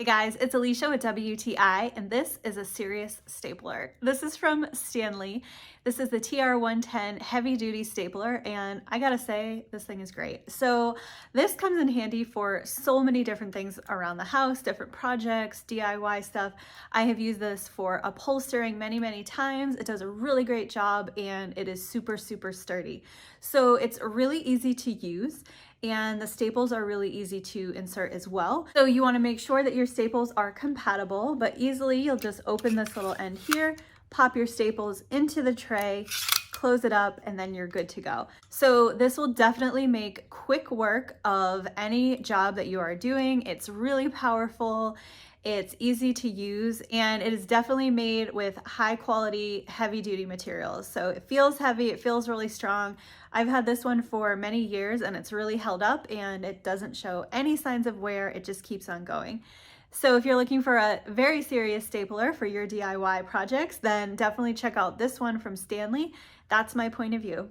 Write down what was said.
Hey guys, it's Alicia with WTI, and this is a serious stapler. This is from STANLEY. This is the TR110 heavy duty stapler, and I gotta say, this thing is great. So this comes in handy for so many different things around the house, different projects, DIY stuff. I have used this for upholstering many times. It does a really great job, and it is super sturdy. So it's really easy to use, and the staples are really easy to insert as well. So you want to make sure that your staples are compatible, but easily you'll just open this little end here, pop your staples into the tray, close it up, and then you're good to go. So this will definitely make quick work of any job that you are doing. It's really powerful. It's easy to use, and it is definitely made with high quality, heavy duty materials. So it feels heavy, it feels really strong. I've had this one for many years and it's really held up and it doesn't show any signs of wear. It just keeps on going. So if you're looking for a very serious stapler for your DIY projects, then definitely check out this one from STANLEY. That's my point of view.